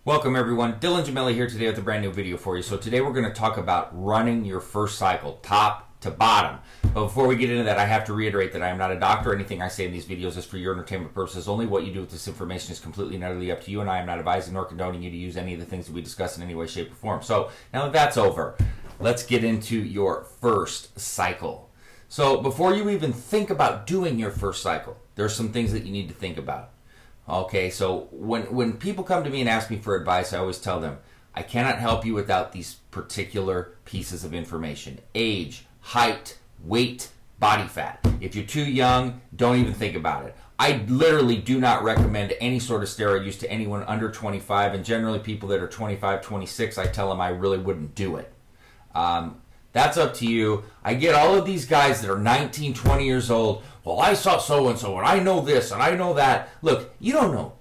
Welcome everyone, Dylan Gemelli here today with a brand new video for you. So today we're going to talk about running your first cycle, top to bottom. But before we get into that, I have to reiterate that I am not a doctor. Anything I say in these videos is for your entertainment purposes only. What you do with this information is completely and utterly up to you, and I am not advising nor condoning you to use any of the things that we discuss in any way, shape, or form. So now that that's over, let's get into your first cycle. So before you even think about doing your first cycle, there's some things that you need to think about. Okay, so when people come to me and ask me for advice, I always tell them, I cannot help you without these particular pieces of information. Age, height, weight, body fat. If you're too young, don't even think about it. I literally do not recommend any sort of steroid use to anyone under 25, and generally people that are 25, 26, I tell them I really wouldn't do it. That's up to you. I get all of these guys that are 19, 20 years old. Well, I saw so-and-so, and I know this, and I know that. Look, you don't know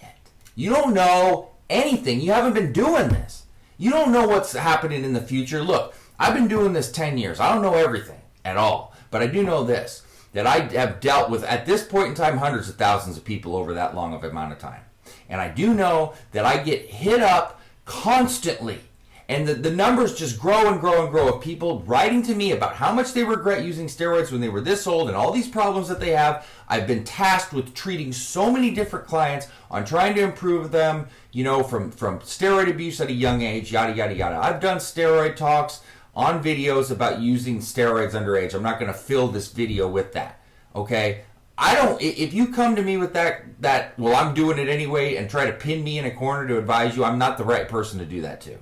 yet. You don't know anything. You haven't been doing this. You don't know what's happening in the future. Look, I've been doing this 10 years. I don't know everything at all. But I do know this, that I have dealt with, at this point in time, hundreds of thousands of people over that long of amount of time. And I do know that I get hit up constantly. And the numbers just grow and grow and grow of people writing to me about how much they regret using steroids when they were this old and all these problems that they have. I've been tasked with treating so many different clients on trying to improve them, you know, from steroid abuse at a young age, yada, yada, yada. I've done steroid talks on videos about using steroids underage. I'm not going to fill this video with that, okay? If you come to me with that, well, I'm doing it anyway, and try to pin me in a corner to advise you, I'm not the right person to do that to.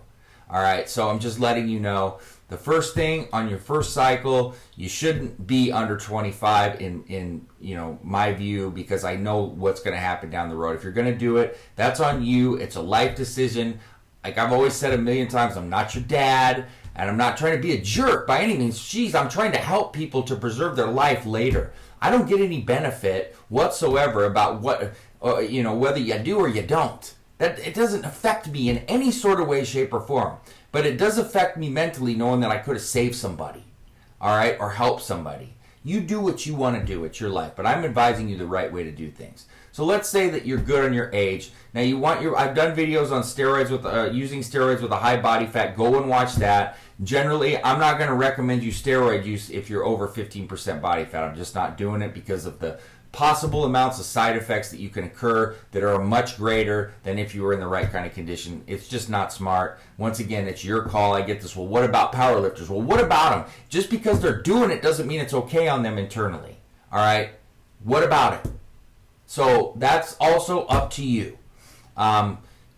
All right, so I'm just letting you know, the first thing on your first cycle, you shouldn't be under 25 in you know, my view, because I know what's going to happen down the road. If you're going to do it, that's on you. It's a life decision. Like I've always said a million times, I'm not your dad, and I'm not trying to be a jerk by any means. Jeez, I'm trying to help people to preserve their life later. I don't get any benefit whatsoever about what, you know, whether you do or you don't. That it doesn't affect me in any sort of way, shape, or form. But it does affect me mentally knowing that I could have saved somebody, all right, or helped somebody. You do what you want to do. It's your life. But I'm advising you the right way to do things. So let's say that you're good on your age. Now you want I've done videos on steroids with using steroids with a high body fat. Go and watch that. Generally, I'm not going to recommend you steroid use if you're over 15% body fat. I'm just not doing it because of the possible amounts of side effects that you can occur that are much greater than if you were in the right kind of condition. It's just not smart. Once again, it's your call. I get this, well, what about powerlifters? Well, what about them? Just because they're doing it doesn't mean it's okay on them internally. All right? What about it? So that's also up to you.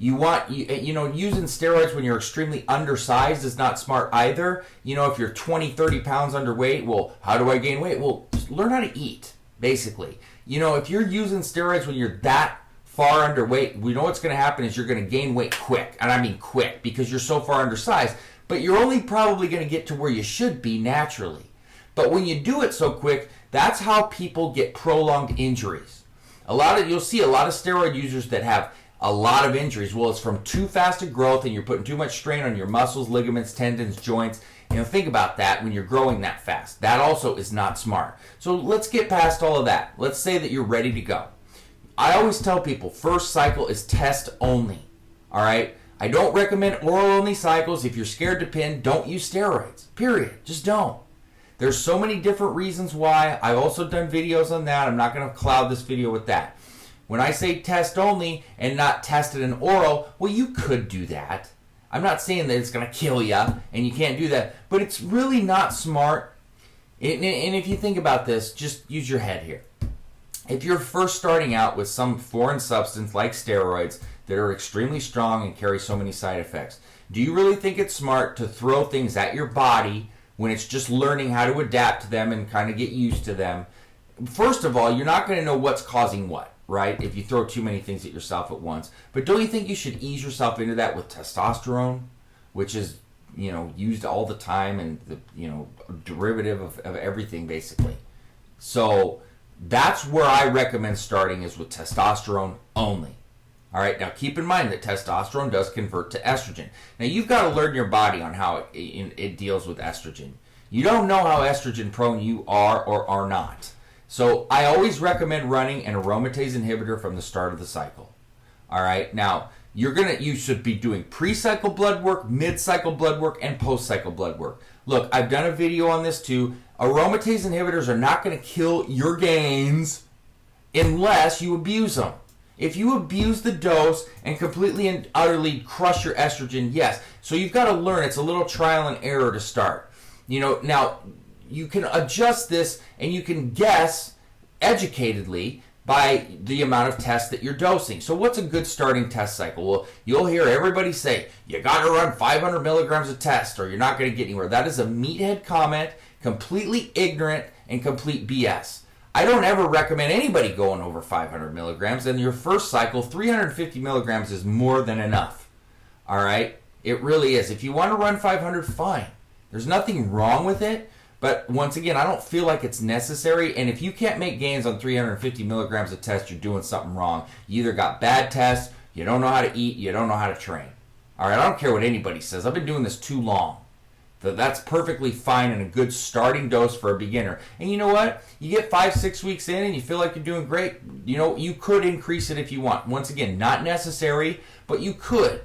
You know, using steroids when you're extremely undersized is not smart either. You know, if you're 20, 30 pounds underweight, well, how do I gain weight? Well, just learn how to eat. Basically, you know, if you're using steroids when you're that far underweight, we know what's going to happen is you're going to gain weight quick. And I mean quick, because you're so far undersized. But you're only probably going to get to where you should be naturally. But when you do it so quick, that's how people get prolonged injuries. You'll see a lot of steroid users that have a lot of injuries. Well, it's from too fast a growth, and you're putting too much strain on your muscles, ligaments, tendons, joints. You know, think about that when you're growing that fast. That also is not smart. So let's get past all of that. Let's say that you're ready to go. I always tell people, first cycle is test only. All right? I don't recommend oral-only cycles. If you're scared to pin, don't use steroids. Period. Just don't. There's so many different reasons why. I've also done videos on that. I'm not going to cloud this video with that. When I say test only and not tested in oral, well, you could do that. I'm not saying that it's going to kill you and you can't do that, but it's really not smart. And if you think about this, just use your head here. If you're first starting out with some foreign substance like steroids that are extremely strong and carry so many side effects, do you really think it's smart to throw things at your body when it's just learning how to adapt to them and kind of get used to them? First of all, you're not going to know what's causing what. Right? If you throw too many things at yourself at once. But don't you think you should ease yourself into that with testosterone, which is, you know, used all the time and the, you know, derivative of everything basically. So that's where I recommend starting, is with testosterone only. All right, now keep in mind that testosterone does convert to estrogen. Now you've got to learn your body on how it deals with estrogen. You don't know how estrogen prone you are or are not. So I always recommend running an aromatase inhibitor from the start of the cycle. All right. Now, You should be doing pre-cycle blood work, mid-cycle blood work, and post-cycle blood work. Look, I've done a video on this too. Aromatase inhibitors are not going to kill your gains unless you abuse them. If you abuse the dose and completely and utterly crush your estrogen, yes. So you've got to learn. It's a little trial and error to start. Now you can adjust this and you can guess educatedly by the amount of tests that you're dosing. So what's a good starting test cycle? Well, you'll hear everybody say, you got to run 500 milligrams a test or you're not going to get anywhere. That is a meathead comment, completely ignorant and complete BS. I don't ever recommend anybody going over 500 milligrams. In your first cycle, 350 milligrams is more than enough. All right? It really is. If you want to run 500, fine. There's nothing wrong with it. But once again, I don't feel like it's necessary. And if you can't make gains on 350 milligrams a test, you're doing something wrong. You either got bad tests, you don't know how to eat, you don't know how to train. All right? I don't care what anybody says. I've been doing this too long. That's perfectly fine and a good starting dose for a beginner. And you know what? You get 5-6 weeks in and you feel like you're doing great. You could increase it if you want. Once again, not necessary, but you could.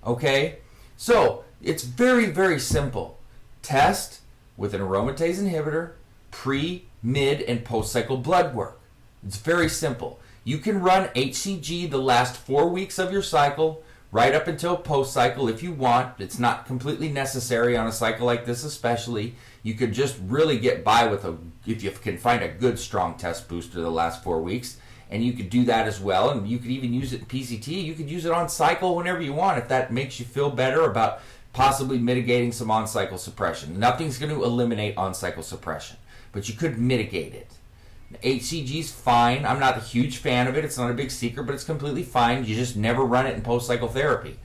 Okay? So, it's very, very simple. Test with an aromatase inhibitor, pre, mid, and post-cycle blood work. It's very simple. You can run HCG the last 4 weeks of your cycle, right up until post-cycle if you want. It's not completely necessary on a cycle like this especially. You could just really get by with if you can find a good strong test booster the last 4 weeks. And you could do that as well. And you could even use it in PCT. You could use it on cycle whenever you want if that makes you feel better about possibly mitigating some on-cycle suppression. Nothing's going to eliminate on-cycle suppression, but you could mitigate it. HCG's fine. I'm not a huge fan of it. It's not a big secret, but it's completely fine. You just never run it in post-cycle therapy.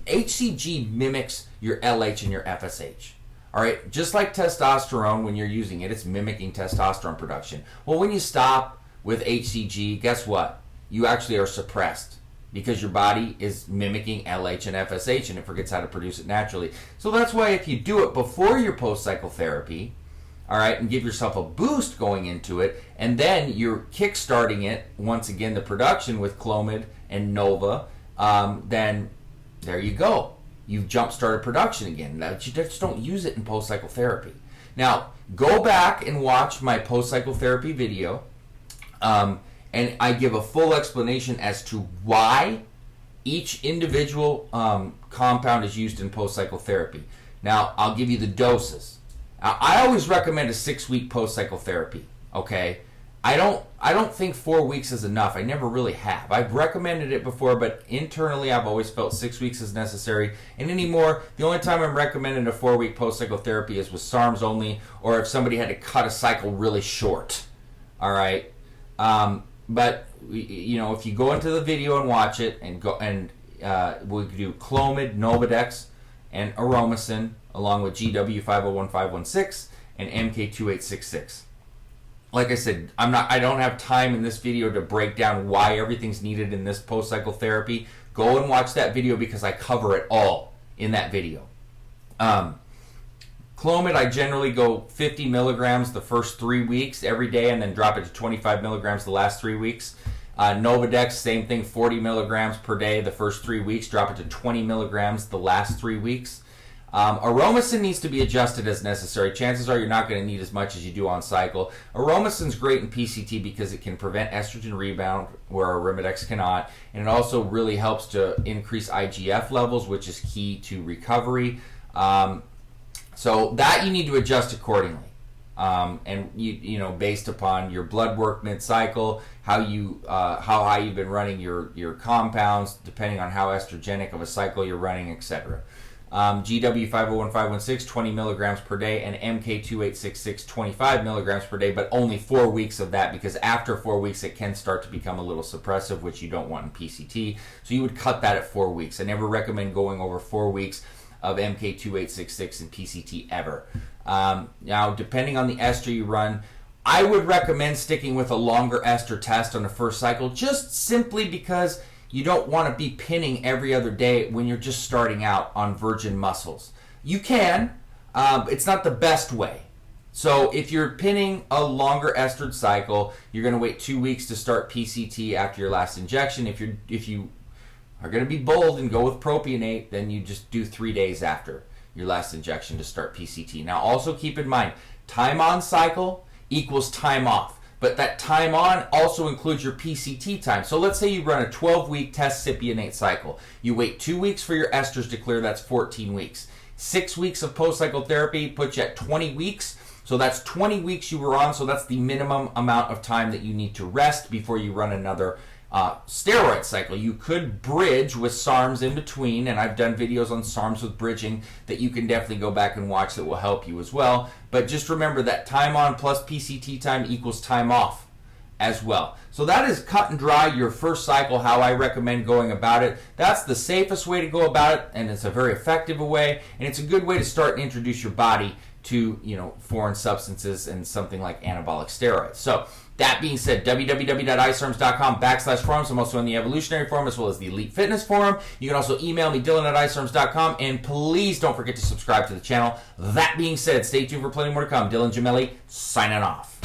HCG mimics your LH and your FSH. All right, just like testosterone, when you're using it, it's mimicking testosterone production. Well, when you stop with HCG, guess what? You actually are suppressed because your body is mimicking LH and FSH and it forgets how to produce it naturally. So that's why if you do it before your post-cycle therapy, all right, and give yourself a boost going into it, and then you're kick-starting it, once again, the production with Clomid and Nova, then there you go. You've jump-started production again. Now, you just don't use it in post-cycle therapy. Now, go back and watch my post-cycle therapy video, and I give a full explanation as to why each individual compound is used in post-cycle therapy. Now, I'll give you the doses. I always recommend a 6-week post-cycle therapy, okay? I don't think 4 weeks is enough. I never really have. I've recommended it before, but internally I've always felt 6 weeks is necessary. And anymore, the only time I'm recommending a 4-week post-cycle therapy is with SARMs only, or if somebody had to cut a cycle really short, all right? But, if you go into the video and watch it, we do Clomid, Novadex, and Aromacin, along with GW501516 and MK2866. Like I said, I don't have time in this video to break down why everything's needed in this post-cycle therapy. Go and watch that video because I cover it all in that video. Clomid, I generally go 50 milligrams the first 3 weeks every day and then drop it to 25 milligrams the last 3 weeks. Novadex, same thing, 40 milligrams per day the first 3 weeks, drop it to 20 milligrams the last 3 weeks. Aromacin needs to be adjusted as necessary. Chances are you're not going to need as much as you do on cycle. Aromacin's great in PCT because it can prevent estrogen rebound where Arimidex cannot, and it also really helps to increase IGF levels, which is key to recovery. So that you need to adjust accordingly. And you based upon your blood work mid-cycle, how high you've been running your compounds, depending on how estrogenic of a cycle you're running, etc. GW501516, 20 milligrams per day, and MK2866, 25 milligrams per day, but only 4 weeks of that because after 4 weeks it can start to become a little suppressive, which you don't want in PCT. So you would cut that at 4 weeks. I never recommend going over 4 weeks of MK2866 in PCT ever. Now, depending on the ester you run, I would recommend sticking with a longer ester test on the first cycle, just simply because you don't want to be pinning every other day when you're just starting out on virgin muscles. You can, it's not the best way. So if you're pinning a longer estered cycle, you're going to wait 2 weeks to start PCT after your last injection. If you are going to be bold and go with propionate, then you just do 3 days after your last injection to start PCT. Now also keep in mind, time on cycle equals time off. But that time on also includes your PCT time. So let's say you run a 12-week test cypionate cycle. You wait 2 weeks for your esters to clear, that's 14 weeks. 6 weeks of post-cycle therapy puts you at 20 weeks. So that's 20 weeks you were on, so that's the minimum amount of time that you need to rest before you run another steroid cycle. You could bridge with SARMs in between, and I've done videos on SARMs with bridging that you can definitely go back and watch that will help you as well. But just remember that time on plus PCT time equals time off as well. So that is cut and dry your first cycle, how I recommend going about it. That's the safest way to go about it, and it's a very effective way, and it's a good way to start and introduce your body to, foreign substances and something like anabolic steroids. So that being said, www.isarms.com/forums. I'm also in the evolutionary forum as well as the elite fitness forum. You can also email me, dylan@isarms.com, and please don't forget to subscribe to the channel. That being said, stay tuned for plenty more to come. Dylan Gemelli signing off.